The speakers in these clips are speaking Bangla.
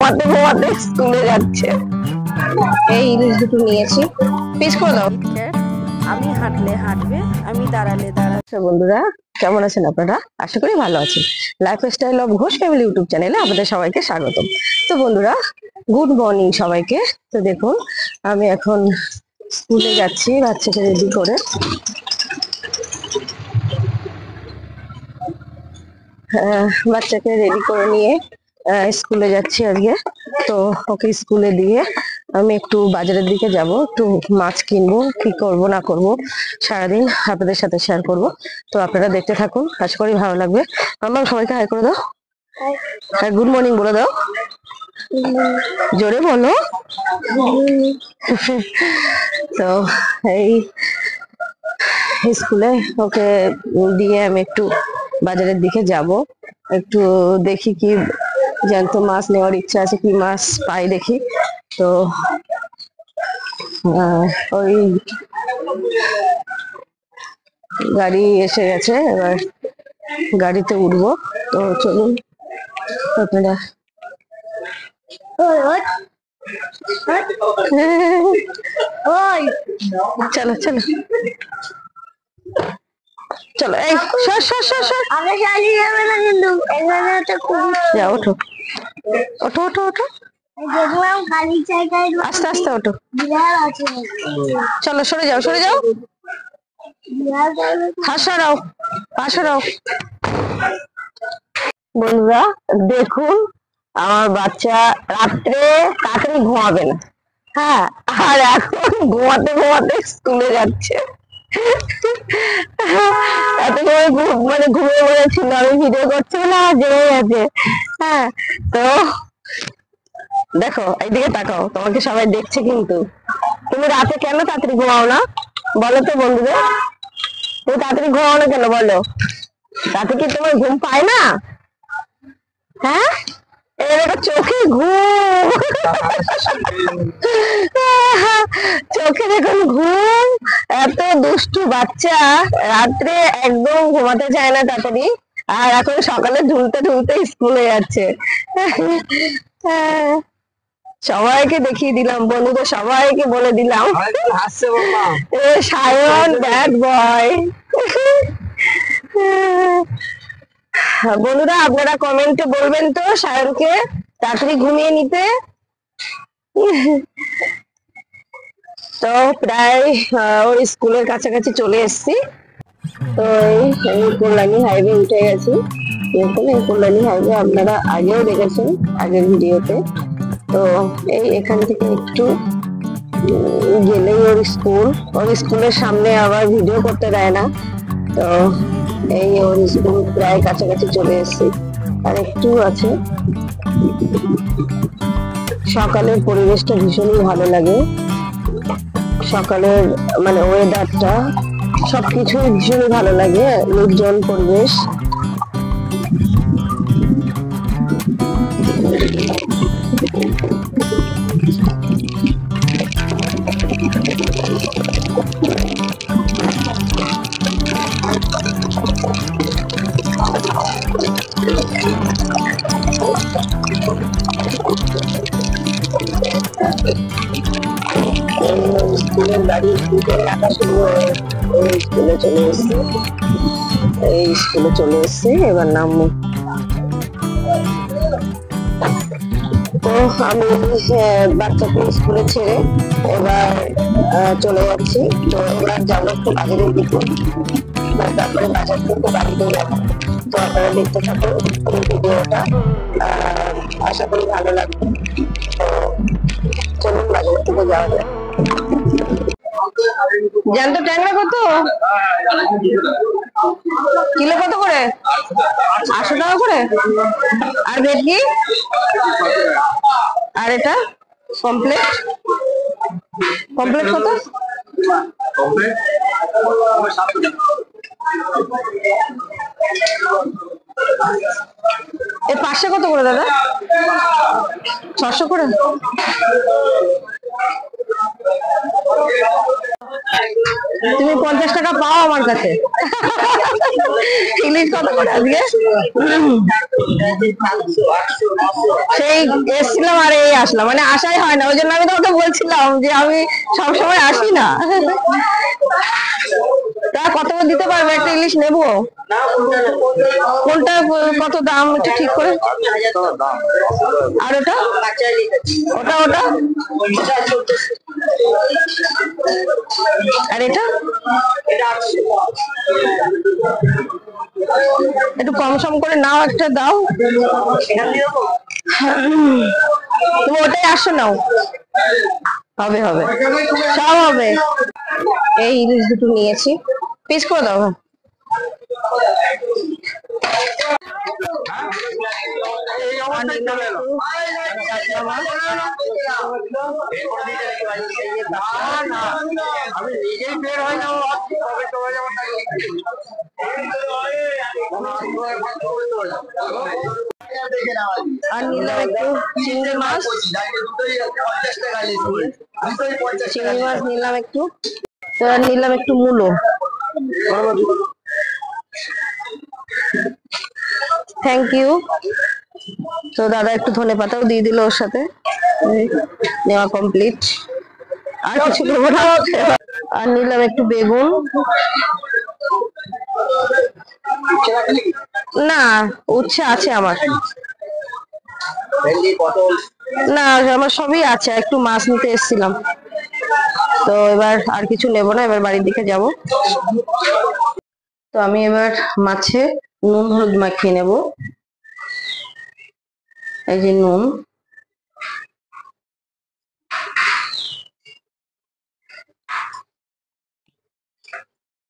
ঘুমাতে ঘুমাতে স্কুলে যাচ্ছে। এই ইলিশ দুটো নিয়েছি, পিস করে দাও। আমি হাঁটলে হাঁটবে, আমি দাঁড়ালে দাঁড়াবে। বন্ধুরা কেমন আছেন আপনারা? আশা করি ভালো আছেন। Lifestyle of Ghosh family YouTube চ্যানেলে আপনাদের সবাইকে স্বাগতম। তো বন্ধুরা গুড মর্নিং সবাইকে। তো দেখুন আমি এখন স্কুলে যাচ্ছি বাচ্চাকে রেডি করে। বাচ্চাকে রেডি করে নিয়ে স্কুলে যাচ্ছি আজকে। তো ওকে স্কুলে দিয়ে আমি একটু বাজারের দিকে যাব, একটু মাছ কিনবো, কি করব না করব সারাদিন আপনাদের সাথে শেয়ার করব। তো আপনারা দেখতে থাকুন, আশা করি ভালো লাগবে। আমার সবাইকে হাই করে দাও, হ্যাঁ গুড মর্নিং বলে দাও, জোরে বলো। তো এই স্কুলে ওকে দিয়ে আমি একটু বাজারের দিকে যাব, একটু দেখি কি জ্যান্ত মাছ নেওয়ার ইচ্ছা আছে, কি মাছ পাই দেখি। তো ওই গাড়ি এসে গেছে, এবার গাড়িতে উঠবো। তো চলুন আপনারা। চলো চলো চলো, এই সর সর সর সর, আগে চালিয়ে যাবে না কিন্তু, এখানে তো খুব যাও ওঠো ওঠো ওঠো ওঠো, দেখলাম খালি জায়গায় আস্তে আস্তে ওঠো। বিড়াল আছে। চলো সরে যাও সরে যাও, হাত সরাও পা সরাও। বন্ধুরা দেখুন আমার বাচ্চা রাত্রে তাড়াতাড়ি ঘুমাবে না, হ্যাঁ, আর এখন ঘুমাতে ঘুমাতে স্কুলে যাচ্ছে। এত সময় মানে ঘুমিয়ে পড়েছিল, আমি ভিডিও করছি না, জেগে গেছে। হ্যাঁ, তো দেখো এইদিকে তাকাও, তোমাকে সবাই দেখছে কিন্তু। তুমি রাতে কেন তাড়াতাড়ি ঘুমাও না বলো তো বন্ধুদের? তুমি তাড়াতাড়ি ঘুমাও না কেন বলো? রাতে কি তোমার ঘুম পায় না? হ্যাঁ, এর চোখে ঘুম, চোখে দেখুন ঘুম। এত দুষ্টু বাচ্চা, রাত্রে একদম ঘুমাতে চায় না তাড়াতাড়ি, আর এখন সকালে ঢুলতে ঢুলতে স্কুলে যাচ্ছে। সবাইকে দেখিয়ে দিলাম, বন্ধুদের সবাইকে বলে দিলাম সায়ন ব্যাড বয়। বন্ধুরা আপনারা কমেন্টে বলবেন তো সায়নকে তাড়াতাড়ি ঘুমিয়ে নিতে। তো প্রায় ওই স্কুলের কাছাকাছি চলে এসেছি। তো এই কল্যাণী হাইওয়ে উঠে গেছি। দেখুন এই কল্যাণী হাইওয়ে আপনারা আগেও দেখেছেন আগের ভিডিওতে। তো এই এখান থেকে একটু গেলেই ওর স্কুল, ওর স্কুলের সামনে আবার ভিডিও করতে দেয় না। তো এই ওর স্কুল প্রায় কাছাকাছি চলে এসেছি, আর একটু আছে। সকালের পরিবেশটা ভীষণই ভালো লাগে, সকালের মানে ওয়েদারটা সবকিছুই ভীষণই ভালো লাগে, নির্জন পরিবেশ। স্কুলের গাড়ি রাখা শুরু হয়ে স্কুলে চলে এসছে, এই স্কুলে চলে এসছে, এবার নামবো। তো আমি বাচ্চাকে স্কুলে ছেড়ে এবার চলে যাচ্ছি। তো এবার যাবো একটু বাজারের দিকে, তারপরে বাজার থেকে বাড়িতে যাবো। তো আপনারা দেখতে থাকুন ভিডিওটা, আশা করি ভালো লাগবে। তো চলুন বাজারের থেকে যাওয়া যায়। জ্যান্ত ট্যাংরা কত কিলো, কত করে? 800 টাকা করে। আর ভেটকি? আর এটা কমপ্লেট, কমপ্লেট কত? এই পাশে কত করে দাদা? 600 করে। তুমি 50 টাকা পাও আমার কাছে। ইলিশ কত করে আজকে? সেই এসছিলাম আর এই আসলাম, মানে আসাই হয় না, ওই জন্য আমি তোমাকে বলছিলাম যে আমি সবসময় আসি না। তা কত করে দিতে পারবে? একটা ইলিশ নেবো। কোনটা কত দাম একটু ঠিক করে। আর ওটা ওটা ওটা আর এটা একটু কম সম করে নাও, একটা দাও। তুমি ওটাই আসো, নাও। হবে হবে, সব হবে। এই ইলিশ দুটো নিয়েছি, পিস করে দাও। আর নিলাম একটু কাতলা মাছ। আর নিলাম একটু চিংড়ি মাছ। চিংড়ি মাছ নিলাম একটু। তো আর নিলাম একটু মূলো। Thank you. তো দাদা একটু ধনেপাতাও দিয়ে দিল ওর সাথে। এই, নেওয়া কমপ্লিট। আর কিছু নেবো না। আর নিলাম একটু বেগুন। না, উচ্ছে আছে আমার। না, আমার সবই আছে, একটু মাছ নিতে এসেছিলাম। তো এবার আর কিছু নেবো না, এবার বাড়ির দিকে যাব। তো আমি এবার মাছে নুন হলুদ মাখিয়ে নেব। এই যে নুন,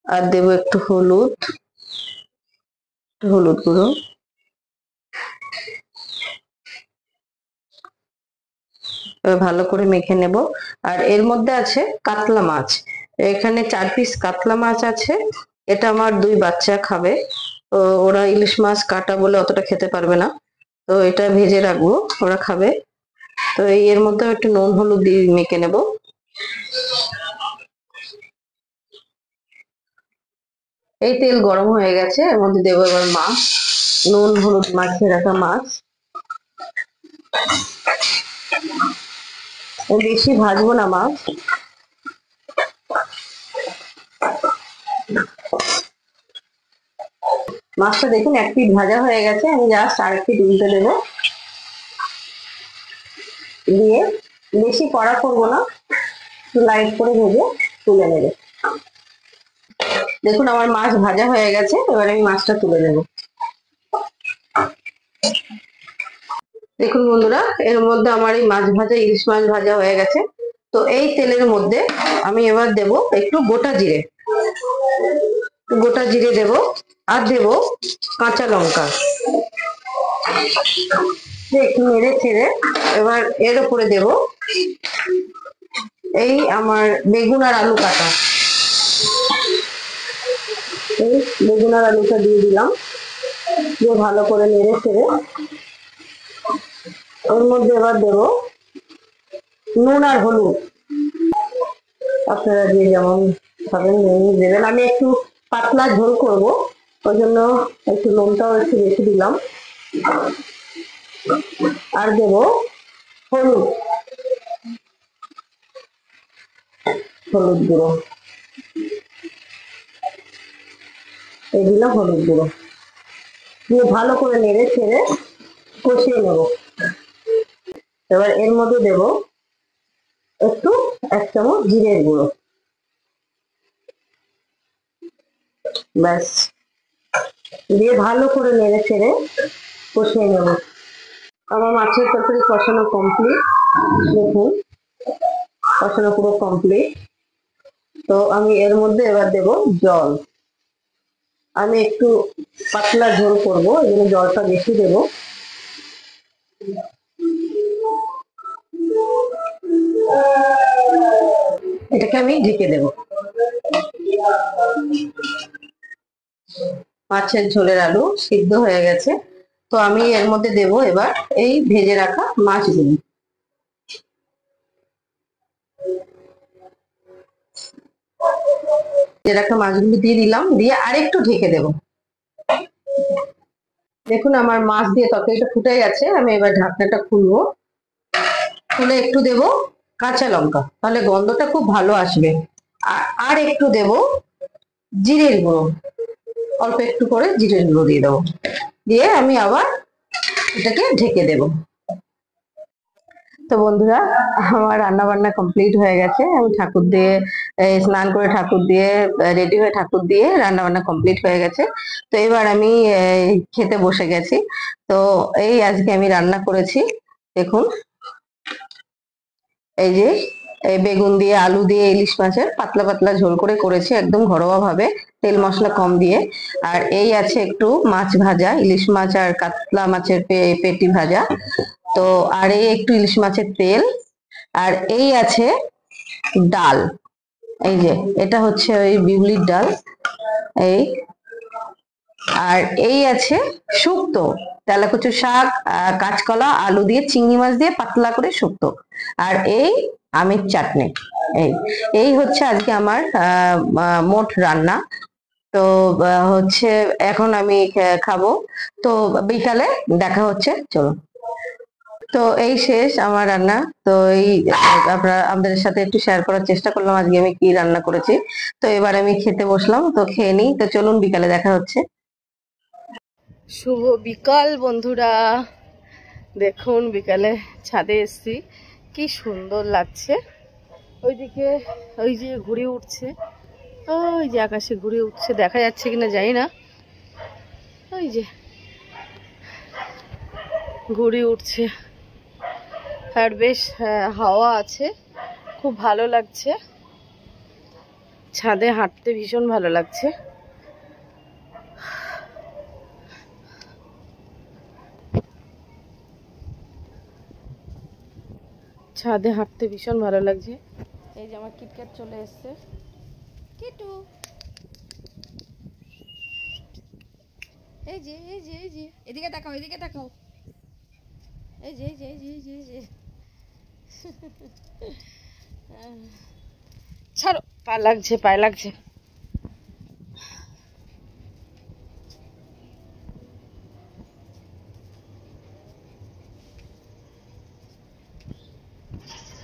আর দেবো একটু হলুদ, হলুদ গুঁড়ো। এবার ভালো করে মেখে নেব। আর এর মধ্যে আছে কাতলা মাছ। এখানে 4 পিস কাতলা মাছ আছে। এটা আমার 2 বাচ্চা খাবে। তো ওরা ইলিশ মাছ কাটা বলে অতটা খেতে পারবে না, তো এটা ভেজে রাখবো, ওরা খাবে। তো এর মধ্যে একটু নুন হলুদ দিয়ে মেখে নেব। এই তেল গরম হয়ে গেছে, এর মধ্যে দেবো এবার মাছ, নুন হলুদ মাখিয়ে রাখা মাছ। বেশি ভাজবো না মাছ। মাছটা দেখুন 1 পিঠ ভাজা হয়ে গেছে, আমি জাস্ট আর 1 পিঠ উল্টে দেবো। দিয়ে বেশি কড়া করবো না, লাইট করে ভেজে তুলে নেবে। দেখুন আমার মাছ ভাজা হয়ে গেছে, এবার আমি মাছটা তুলে নেব। দেখুন বন্ধুরা, এর মধ্যে আমার এই মাছ ভাজা, ইলিশ মাছ ভাজা হয়ে গেছে। তো এই তেলের মধ্যে আমি এবার দেব একটু গোটা জিরে। গোটা জিরে দেব, আর দেব কাঁচা লঙ্কা। একটু নেড়ে ছেড়ে এবার এর উপরে দেব এই আমার বেগুন আর আলু কাটা। এই বেগুন আর আলুটা দিয়ে দিলাম, দিয়ে ভালো করে নেড়ে ছেড়ে ওর মধ্যে এবার দেব নুন আর হলুদ। আপনারা যে যেমন খাবেন নুন দেবেন। আমি একটু পাতলা ঝোল করব, ওই জন্য একটু নুনটাও একটু বেশি দিলাম। আর দেব হলুদ, হলুদ গুঁড়ো। এই দিলাম হলুদ গুঁড়ো, দিয়ে ভালো করে নেড়ে ছেড়ে কষিয়ে নেব। এবার এর মধ্যে দেব একটু 1 চামচ জিরের গুঁড়ো। ব্যাস, দিয়ে ভালো করে নেড়ে ছেড়ে কষিয়ে নেব। আমার মাছের তরকারি কষানো কমপ্লিট। দেখুন কষানো পুরো কমপ্লিট। তো আমি এর মধ্যে এবার দেব জল। আমি একটু পাতলা ঝোল করবো, এই জন্য জলটা বেশি দেব। এটাকে আমি ঢেকে দেব। মাছের ঝোলের আলু সিদ্ধ হয়ে গেছে। তো আমি এর মধ্যে দেব এবার এই ভেজে রাখা মাছগুলো। যে রাখা মাছগুলো দিয়ে দিলাম, দিয়ে আরেকটু ঢেকে দেব। দেখুন আমার মাছ দিয়ে তরকারিটা ফুটে গেছে, আমি এবার ঢাকনাটা খুলবো। খুলে একটু দেব কাঁচা লঙ্কা, তাহলে গন্ধটা খুব ভালো আসবে। আর একটু দেব জিরের গুঁড়ো, অল্প একটু করে জিরের গুঁড়ো দিয়ে দেবো। দিয়ে আমি আবার এটাকে ঢেকে দেব। তো বন্ধুরা, আমার রান্না বান্না কমপ্লিট হয়ে গেছে। আমি ঠাকুর দিয়ে স্নান করে ঠাকুর দিয়ে রেডি হয়ে ঠাকুর দিয়ে রান্না বান্না কমপ্লিট হয়ে গেছে। তো এবার আমি খেতে বসে গেছি। তো এই আজকে আমি রান্না করেছি, দেখুন এই যে এই বেগুন দিয়ে আলু দিয়ে ইলিশ মাছের পাতলা পাতলা ঝোল করে করেছি, একদম ঘরোয়া ভাবে, তেল মশলা কম দিয়ে। আর এই আছে একটু মাছ ভাজা, ইলিশ মাছ আর কাতলা মাছের পেটি ভাজা। তো আর এই একটু ইলিশ মাছের তেল। আর এই আছে ডাল, এই যে এটা হচ্ছে ওই বিউলির ডাল এই। আর এই আছে শুক্তো, তেলাকুচু শাক, কাঁচকলা, আলু দিয়ে চিংড়ি মাছ দিয়ে পাতলা করে শুক্তো। আর এই আমের চাটনি। এই এই হচ্ছে আজকে আমার মোট রান্না। তো হচ্ছে এখন আমি খাবো। তো বিকালে দেখা হচ্ছে, চলো। তো এই শেষ আমার রান্না। তো এই আপনারা আপনাদের সাথে একটু শেয়ার করার চেষ্টা করলাম আজকে আমি কি রান্না করেছি। তো এবার আমি খেতে বসলাম, তো খেয়ে নিই। তো চলুন বিকালে দেখা হচ্ছে। শুভ বিকাল বন্ধুরা, দেখুন বিকালে ছাদে এসছি, কি সুন্দর লাগছে। ওইদিকে ওই যে ঘুরে উঠছে, ওই যে আকাশে ঘুরে উঠছে, দেখা যাচ্ছে কিনা জানি না। ওই যে ঘুরে উঠছে, আর বেশ হাওয়া আছে, খুব ভালো লাগছে। ছাদে হাঁটতে ভীষণ ভালো লাগছে। ছাদে হাঁটতে ভীষণ ভালো লাগছে। এই যে আমার কিটক্যাট চলে এসছে, কিটু, এই যে এই যে এই যে এদিকে তাকাও, এদিকে তাকাও, এই যে এই যে এই যে এই যে এই যে ছাড়ো, পায়ে লাগছে, পায়ে লাগছে।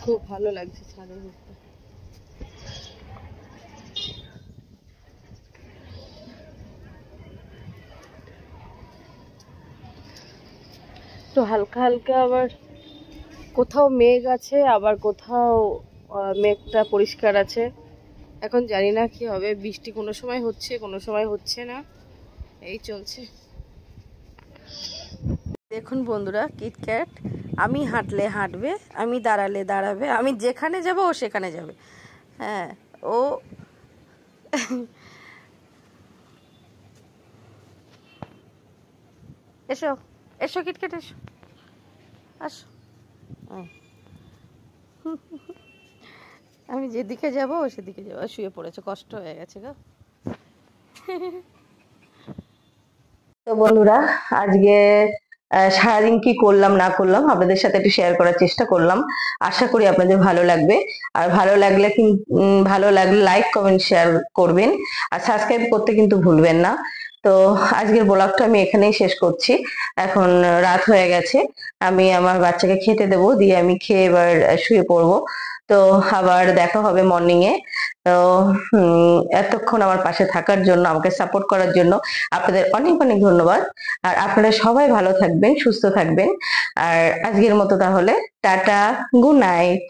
খুব ভালো লাগছে ছাদে ঘুরতে। তো হালকা হালকা আবার কোথাও মেঘ আছে, আবার কোথাও মেঘটা পরিষ্কার আছে। এখন জানি না কি হবে, বৃষ্টি কোনো সময় হচ্ছে কোনো সময় হচ্ছে না, এই চলছে। দেখুন বন্ধুরা, কিটক্যাট আমি হাঁটলে হাঁটবে, আমি দাঁড়ালে দাঁড়াবে, আমি যেখানে যাব ও সেখানে যাবে। হ্যাঁ, ও এসো এসো কিটক্যাট, এসো, আসো। আমি যেদিকে যাব ও সেদিকে যাবো। শুয়ে পড়েছে, কষ্ট হয়ে গেছে গো। তো বন্ধুরা, আজকে সারাদিন কি করলাম না করলাম আপনাদের সাথে একটু শেয়ার করার চেষ্টা করলাম। আশা করি আপনাদের ভালো লাগবে। আর ভালো লাগলে ভালো লাগলে লাইক কমেন্ট শেয়ার করবেন, আর সাবস্ক্রাইব করতে কিন্তু ভুলবেন না। তো আজকের ব্লগটা আমি এখানেই শেষ করছি। এখন রাত হয়ে গেছে, আমি আমার বাচ্চাকে খেতে দেবো, দিয়ে আমি খেয়ে এবার শুয়ে পড়বো। তো আবার দেখা হবে মর্নিং এ। তো এতক্ষণ আমার পাশে থাকার জন্য, আমাকে সাপোর্ট করার জন্য আপনাদের অনেক অনেক ধন্যবাদ। আর আপনারা সবাই ভালো থাকবেন, সুস্থ থাকবেন। আর আজকের মতো তাহলে টাটা, গুড নাইট।